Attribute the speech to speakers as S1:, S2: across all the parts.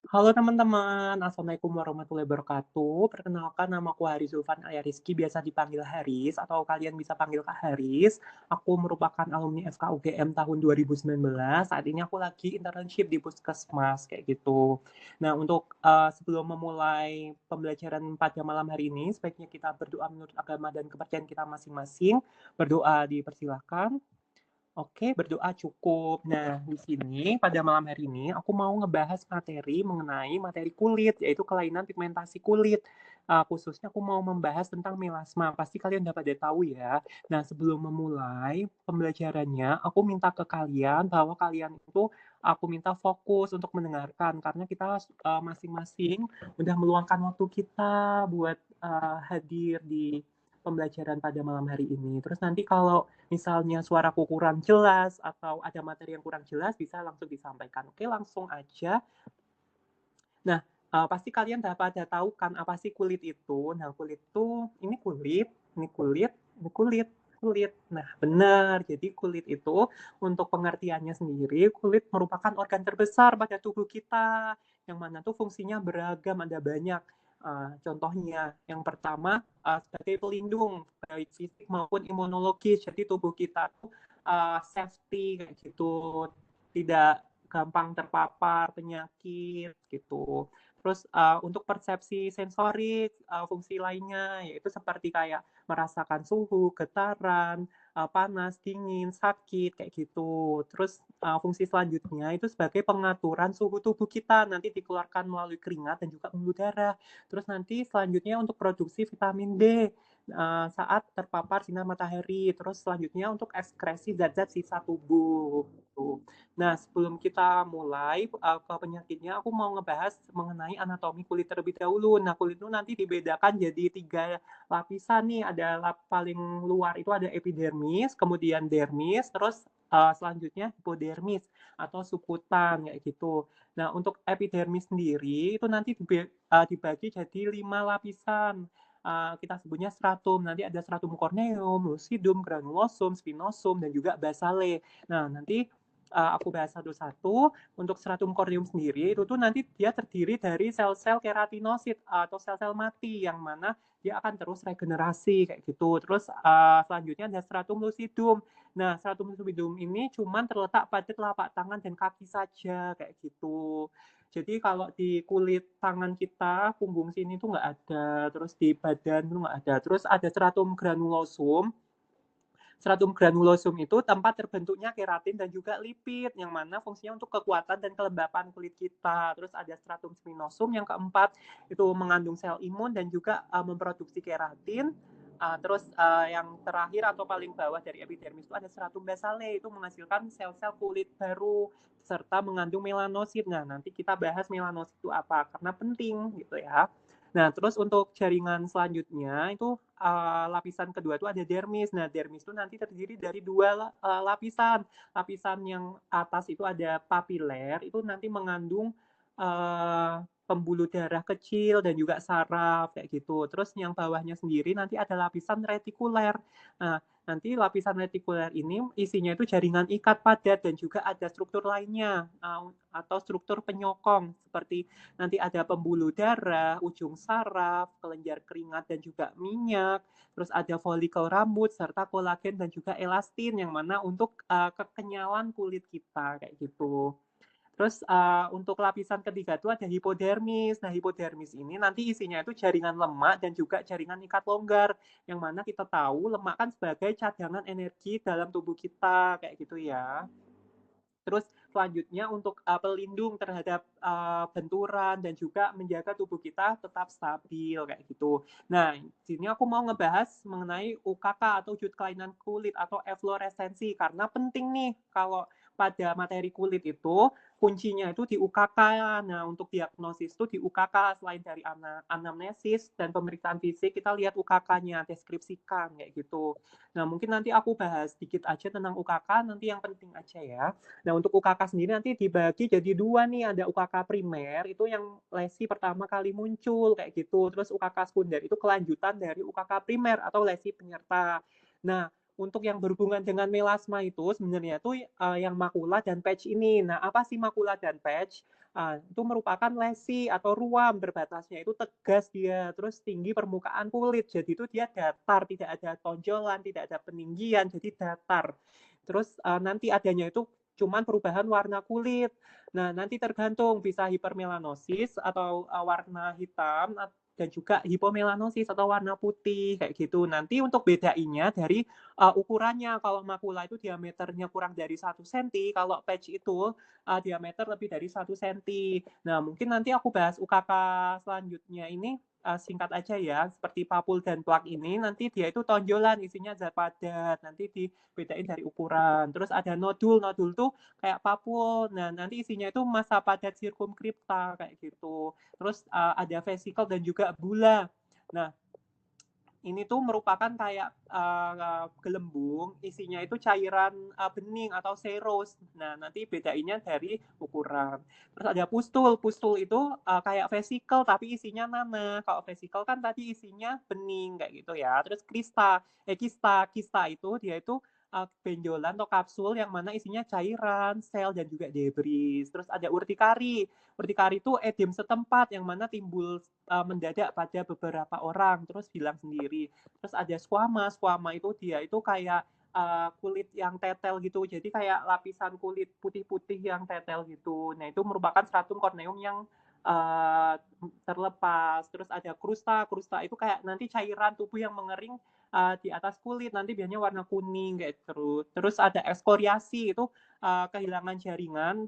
S1: Halo teman-teman, Assalamualaikum warahmatullahi wabarakatuh. Perkenalkan namaku Haris Zulfan Arya Rizky, biasa dipanggil Haris, atau kalian bisa panggil Kak Haris. Aku merupakan alumni FKUGM tahun 2019. Saat ini aku lagi internship di Puskesmas, kayak gitu. Nah, untuk sebelum memulai pembelajaran pada malam hari ini, sebaiknya kita berdoa menurut agama dan kepercayaan kita masing-masing. Berdoa dipersilahkan. Oke, berdoa cukup. Nah, di sini pada malam hari ini aku mau ngebahas materi mengenai materi kulit, yaitu kelainan pigmentasi kulit. Khususnya aku mau membahas tentang melasma. Pasti kalian udah pada tahu ya. Nah, sebelum memulai pembelajarannya, aku minta ke kalian bahwa kalian itu aku minta fokus untuk mendengarkan karena kita masing-masing udah meluangkan waktu kita buat hadir di pembelajaran pada malam hari ini. Terus nanti kalau misalnya suaraku kurang jelas atau ada materi yang kurang jelas bisa langsung disampaikan. Oke, langsung aja. Nah, pasti kalian udah pada tahu kan apa sih kulit itu. Nah, kulit itu ini kulit, ini kulit, ini kulit, kulit. Nah, benar. Jadi kulit itu untuk pengertiannya sendiri, kulit merupakan organ terbesar pada tubuh kita. Yang mana tuh fungsinya beragam, ada banyak. Contohnya, yang pertama sebagai pelindung baik fisik maupun imunologis. Jadi tubuh kita tuh safety kayak gitu, tidak gampang terpapar penyakit gitu. Terus untuk persepsi sensorik, fungsi lainnya yaitu seperti kayak merasakan suhu, getaran, panas, dingin, sakit kayak gitu. Terus fungsi selanjutnya itu sebagai pengaturan suhu tubuh kita nanti dikeluarkan melalui keringat dan juga pembuluh darah. Terus nanti selanjutnya untuk produksi vitamin D saat terpapar sinar matahari. Terus selanjutnya untuk ekskresi zat-zat sisa tubuh. Gitu. Nah, sebelum kita mulai ke penyakitnya, aku mau ngebahas mengenai anatomi kulit terlebih dahulu. Nah, kulit itu nanti dibedakan jadi 3 lapisan nih. Ada paling luar itu ada epidermis, kemudian dermis, terus selanjutnya hipodermis atau subkutan kayak gitu. Nah, untuk epidermis sendiri itu nanti dibagi jadi 5 lapisan. Kita sebutnya stratum. Nanti ada stratum corneum, lucidum, granulosum, spinosum, dan juga basale. Nah, nanti aku bahas satu-satu. Untuk stratum corneum sendiri itu tuh nanti dia terdiri dari sel-sel keratinosit atau sel-sel mati yang mana dia akan terus regenerasi kayak gitu. Terus selanjutnya ada stratum lucidum. Nah, stratum lucidum ini cuman terletak pada telapak tangan dan kaki saja kayak gitu. Jadi kalau di kulit tangan kita, punggung sini tuh nggak ada, terus di badan tuh nggak ada. Terus ada stratum granulosum. Stratum granulosum itu tempat terbentuknya keratin dan juga lipid, yang mana fungsinya untuk kekuatan dan kelembapan kulit kita. Terus ada stratum spinosum yang keempat, itu mengandung sel imun dan juga memproduksi keratin. Terus yang terakhir atau paling bawah dari epidermis itu ada stratum basale, itu menghasilkan sel-sel kulit baru serta mengandung melanosit. Nah, nanti kita bahas melanosit itu apa, karena penting gitu ya. Nah, terus untuk jaringan selanjutnya itu lapisan kedua itu ada dermis. Nah, dermis itu nanti terdiri dari dua lapisan. Lapisan yang atas itu ada papiler, itu nanti mengandung pembuluh darah kecil dan juga saraf kayak gitu. Terus yang bawahnya sendiri nanti ada lapisan retikuler. Nah, nanti lapisan retikuler ini isinya itu jaringan ikat padat dan juga ada struktur lainnya atau struktur penyokong seperti nanti ada pembuluh darah, ujung saraf, kelenjar keringat dan juga minyak, terus ada folikel rambut serta kolagen dan juga elastin yang mana untuk kekenyalan kulit kita kayak gitu. Terus untuk lapisan ketiga itu ada hipodermis. Nah, hipodermis ini nanti isinya itu jaringan lemak dan juga jaringan ikat longgar. Yang mana kita tahu lemak kan sebagai cadangan energi dalam tubuh kita kayak gitu ya. Terus selanjutnya untuk pelindung terhadap benturan dan juga menjaga tubuh kita tetap stabil kayak gitu. Nah, sini aku mau ngebahas mengenai UKK atau wujud kelainan kulit atau efloresensi karena penting nih kalau pada materi kulit itu kuncinya itu di UKK. Nah, untuk diagnosis itu di UKK selain dari anamnesis dan pemeriksaan fisik kita lihat UKK-nya, deskripsikan kayak gitu. Nah, mungkin nanti aku bahas sedikit aja tentang UKK, nanti yang penting aja ya. Nah, untuk UKK sendiri nanti dibagi jadi dua nih, ada UKK primer, itu yang lesi pertama kali muncul, kayak gitu. Terus UKK sekunder itu kelanjutan dari UKK primer atau lesi penyerta. Nah, Untuk yang berhubungan dengan melasma itu sebenarnya tuh, yang makula dan patch ini. Nah, apa sih makula dan patch? Itu merupakan lesi atau ruam, berbatasnya itu tegas dia, terus tinggi permukaan kulit. Jadi itu dia datar, tidak ada tonjolan, tidak ada peninggian, jadi datar. Terus, nanti adanya itu cuman perubahan warna kulit. Nah, nanti tergantung bisa hipermelanosis atau, warna hitam dan juga hipomelanosis atau warna putih, kayak gitu. Nanti untuk bedainnya dari ukurannya. Kalau makula itu diameternya kurang dari 1 cm, kalau patch itu diameter lebih dari 1 cm. Nah, mungkin nanti aku bahas UKK selanjutnya ini singkat aja ya, seperti papul dan plak ini, nanti dia itu tonjolan, isinya zat padat, nanti dibedain dari ukuran. Terus ada nodul, nodul tuh kayak papul, nah nanti isinya itu massa padat sirkumkripta, kayak gitu. Terus ada vesikel dan juga bula. Nah, ini tuh merupakan kayak gelembung, isinya itu cairan bening atau serous. Nah, nanti bedainnya dari ukuran. Terus ada pustul, pustul itu kayak vesikel tapi isinya nanah. Kalau vesikel kan tadi isinya bening kayak gitu ya. Terus kista, kista itu dia itu benjolan atau kapsul yang mana isinya cairan, sel dan juga debris. Terus ada urtikari. Urtikari itu edem setempat yang mana timbul mendadak pada beberapa orang terus hilang sendiri. Terus ada squama, squama itu dia itu kayak kulit yang tetel gitu, jadi kayak lapisan kulit putih-putih yang tetel gitu. Nah itu merupakan stratum corneum yang terlepas. Terus ada krusta, krusta itu kayak nanti cairan tubuh yang mengering di atas kulit, nanti biasanya warna kuning kayak terus. Terus ada ekskoriasi itu kehilangan jaringan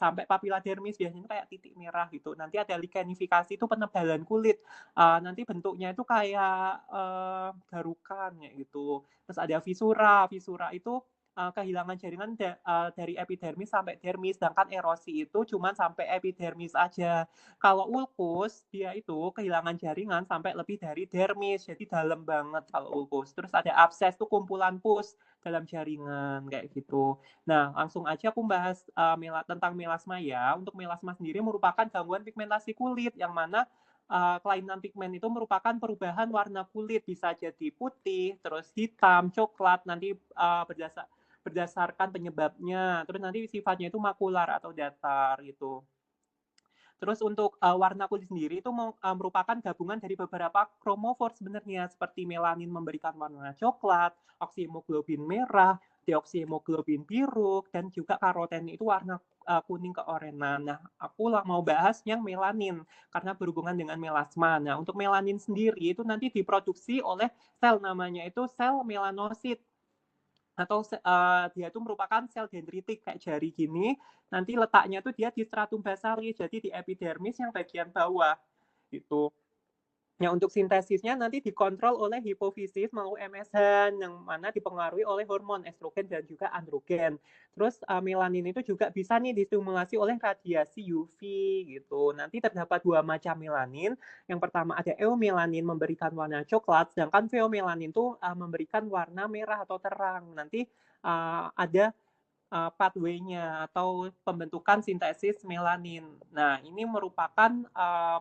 S1: sampai papila dermis biasanya kayak titik merah gitu. Nanti ada likenifikasi itu penebalan kulit. Nanti bentuknya itu kayak garukan kayak gitu. Terus ada visura, visura itu kehilangan jaringan dari epidermis sampai dermis, sedangkan erosi itu cuma sampai epidermis aja. Kalau ulkus dia itu kehilangan jaringan sampai lebih dari dermis, jadi dalam banget kalau ulkus. Terus ada abses itu kumpulan pus dalam jaringan kayak gitu. Nah, langsung aja aku bahas tentang melasma ya. Untuk melasma sendiri merupakan gangguan pigmentasi kulit yang mana kelainan pigmen itu merupakan perubahan warna kulit, bisa jadi putih, terus hitam, coklat, nanti berdasarkan penyebabnya. Terus nanti sifatnya itu makular atau datar gitu. Terus untuk warna kulit sendiri itu merupakan gabungan dari beberapa kromofor sebenarnya, seperti melanin memberikan warna coklat, oksihemoglobin merah, deoksihemoglobin biru, dan juga karoten itu warna kuning keorenan. Nah, aku mau bahas yang melanin karena berhubungan dengan melasma. Nah, untuk melanin sendiri itu nanti diproduksi oleh sel, namanya itu sel melanosit, atau dia itu merupakan sel dendritik kayak jari gini, nanti letaknya tuh dia di stratum basali, jadi di epidermis yang bagian bawah gitu. Nah, untuk sintesisnya nanti dikontrol oleh hipofisis mau MSH yang mana dipengaruhi oleh hormon estrogen dan juga androgen. Terus melanin itu juga bisa nih distimulasi oleh radiasi UV gitu. Nanti terdapat dua macam melanin. Yang pertama ada eumelanin memberikan warna coklat, sedangkan pheomelanin itu memberikan warna merah atau terang. Nanti ada pathway-nya atau pembentukan sintesis melanin. Nah, ini merupakan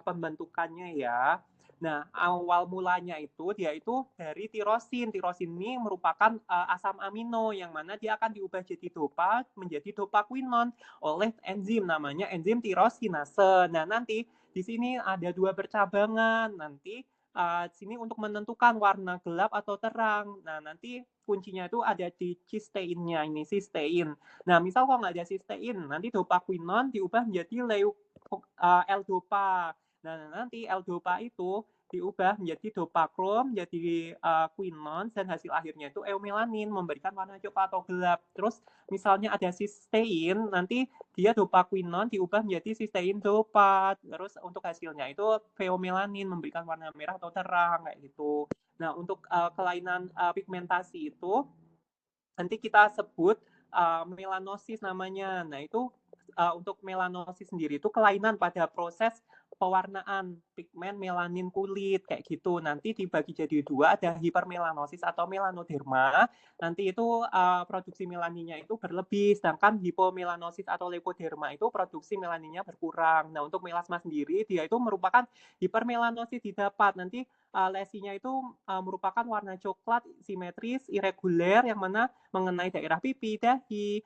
S1: pembentukannya ya. Nah, awal mulanya itu dia itu dari tirosin. Tirosin ini merupakan asam amino yang mana dia akan diubah jadi dopa menjadi dopaquinon oleh enzim namanya enzim tirosinase. Nah, nanti di sini ada dua percabangan. Nanti sini untuk menentukan warna gelap atau terang. Nah, nanti kuncinya itu ada di cysteinnya ini, cystein. Nah, misal kalau nggak ada cystein, nanti dopaquinon diubah menjadi L-dopa. Nah, nanti L-dopa itu diubah menjadi dopakrom, jadi quinon, dan hasil akhirnya itu eumelanin, memberikan warna coklat atau gelap. Terus misalnya ada cystein, nanti dia dopaquinon diubah menjadi cystein dopa. Terus untuk hasilnya itu pheomelanin, memberikan warna merah atau terang, kayak gitu. Nah, untuk kelainan pigmentasi itu nanti kita sebut melanosis namanya. Nah, itu untuk melanosis sendiri itu kelainan pada proses pewarnaan pigmen melanin kulit kayak gitu. Nanti dibagi jadi dua, ada hipermelanosis atau melanoderma. Nanti itu produksi melaninnya itu berlebih, sedangkan hipomelanosis atau leukoderma itu produksi melaninnya berkurang. Nah, untuk melasma sendiri dia itu merupakan hipermelanosis didapat. Nanti lesinya itu, merupakan warna coklat simetris, irreguler, yang mana mengenai daerah pipi, dahi,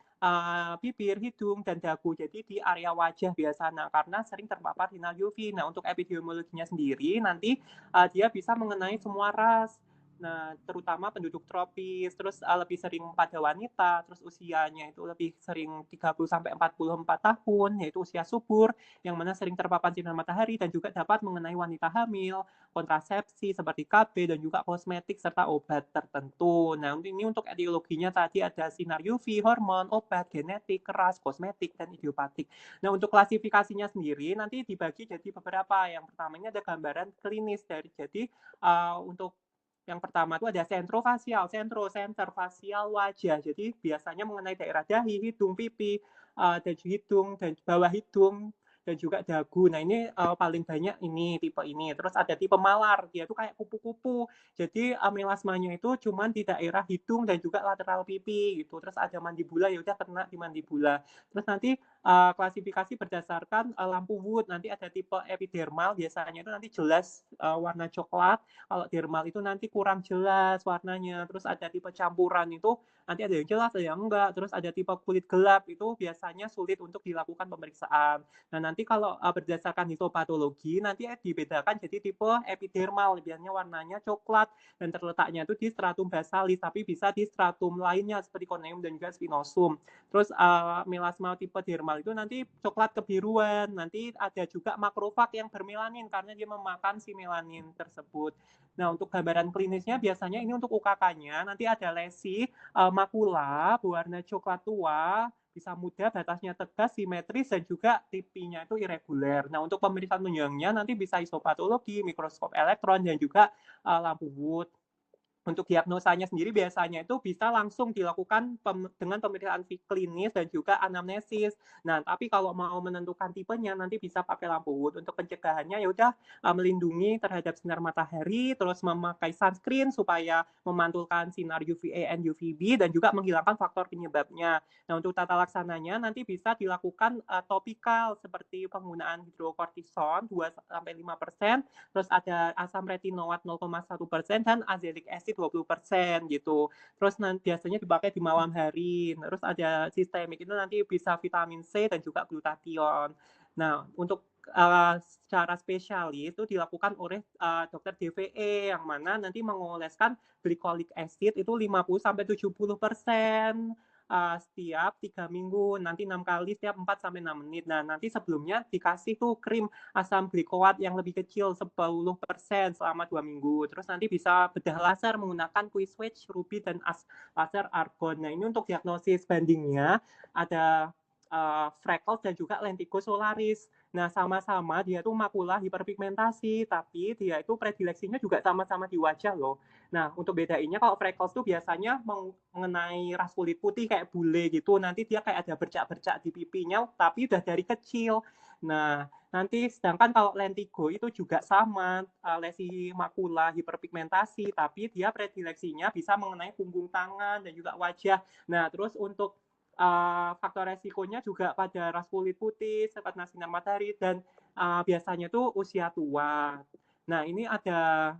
S1: bibir, hidung, dan dagu. Jadi di area wajah biasanya, karena sering terpapar sinar UV. Nah, untuk epidemiologinya sendiri, nanti dia bisa mengenai semua ras. Nah, terutama penduduk tropis, terus lebih sering pada wanita, terus usianya itu lebih sering 30 sampai 44 tahun, yaitu usia subur, yang mana sering terpapar sinar matahari dan juga dapat mengenai wanita hamil, kontrasepsi seperti KB dan juga kosmetik serta obat tertentu. Nah, ini untuk etiologinya tadi ada sinar UV, hormon, obat, genetik, keras, kosmetik, dan idiopatik. Nah, untuk klasifikasinya sendiri nanti dibagi jadi beberapa. Yang pertamanya ada gambaran klinis dari jadi untuk yang pertama itu ada sentrofasial, center fasial wajah. Jadi biasanya mengenai daerah dahi, hidung, pipi, dan hidung dan bawah hidung dan juga dagu. Nah, ini paling banyak ini tipe ini. Terus ada tipe malar, dia tuh kayak kupu-kupu. Jadi melasmanya itu cuman di daerah hidung dan juga lateral pipi gitu. Terus ada mandibula, ya udah kena di mandibula. Terus nanti klasifikasi berdasarkan lampu Wood. Nanti ada tipe epidermal, biasanya itu nanti jelas warna coklat. Kalau dermal itu nanti kurang jelas warnanya. Terus ada tipe campuran itu nanti ada yang jelas, ada yang enggak. Terus ada tipe kulit gelap, itu biasanya sulit untuk dilakukan pemeriksaan. Nah, nanti kalau berdasarkan histopatologi, nanti dibedakan jadi tipe epidermal, biasanya warnanya coklat dan terletaknya itu di stratum basalis, tapi bisa di stratum lainnya seperti corneum dan juga spinosum. Terus melasma tipe dermal itu nanti coklat kebiruan, nanti ada juga makrofag yang bermelanin karena dia memakan si melanin tersebut. Nah, untuk gambaran klinisnya biasanya ini untuk UKK-nya nanti ada lesi makula berwarna coklat tua, bisa muda, batasnya tegas, simetris, dan juga tipinya itu irreguler. Nah, untuk pemeriksaan tunjangnya nanti bisa histopatologi, mikroskop elektron, dan juga lampu Wood. Untuk diagnosanya sendiri biasanya itu bisa langsung dilakukan dengan pemeriksaan klinis dan juga anamnesis. Nah, tapi kalau mau menentukan tipenya nanti bisa pakai lampu Wood. Untuk pencegahannya ya udah melindungi terhadap sinar matahari, terus memakai sunscreen supaya memantulkan sinar UVA and UVB dan juga menghilangkan faktor penyebabnya. Nah, untuk tata laksananya nanti bisa dilakukan topikal seperti penggunaan hidrokortison 2-5%, terus ada asam retinoat 0,1% dan azelaic acid 20% gitu. Terus nanti biasanya dipakai di malam hari. Terus ada sistemik itu nanti bisa vitamin C dan juga glutathione. Nah, untuk secara spesialis itu dilakukan oleh dokter DVE yang mana nanti mengoleskan glycolic acid itu 50-70% setiap 3 minggu, nanti 6 kali setiap 4-6 menit. Nah, nanti sebelumnya dikasih tuh krim asam glikoat yang lebih kecil 10% selama 2 minggu. Terus nanti bisa bedah laser menggunakan Q-switch, Ruby, dan laser argon. Nah, ini untuk diagnosis bandingnya ada freckles dan juga lentigo solaris. Nah, sama-sama dia tuh makula hiperpigmentasi, tapi dia itu predileksinya juga sama-sama di wajah loh. Nah, untuk bedainnya kalau freckles tuh biasanya mengenai ras kulit putih kayak bule gitu, nanti dia kayak ada bercak-bercak di pipinya, tapi udah dari kecil. Nah, nanti sedangkan kalau lentigo itu juga sama, lesi makula hiperpigmentasi, tapi dia predileksinya bisa mengenai punggung tangan dan juga wajah. Nah, terus untuk faktor resikonya juga pada ras kulit putih, terkena sinar matahari, dan biasanya tuh usia tua. Nah, ini ada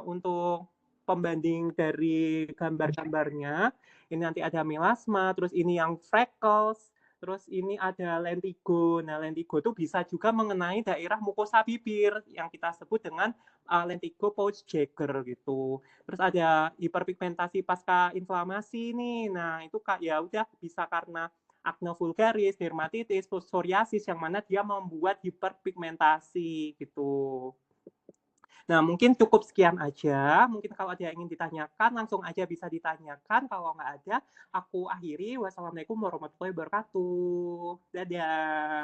S1: untuk pembanding dari gambar-gambarnya. Ini nanti ada melasma, terus ini yang freckles, terus ini ada lentigo. Nah, lentigo itu bisa juga mengenai daerah mukosa bibir yang kita sebut dengan lentigo pouch Jagger gitu. Terus ada hiperpigmentasi pasca inflamasi nih. Nah, itu ya udah bisa karena akne vulgaris, dermatitis, psoriasis yang mana dia membuat hiperpigmentasi gitu. Nah, mungkin cukup sekian aja. Mungkin kalau ada yang ingin ditanyakan, langsung aja bisa ditanyakan. Kalau nggak ada, aku akhiri. Wassalamualaikum warahmatullahi wabarakatuh. Dadah.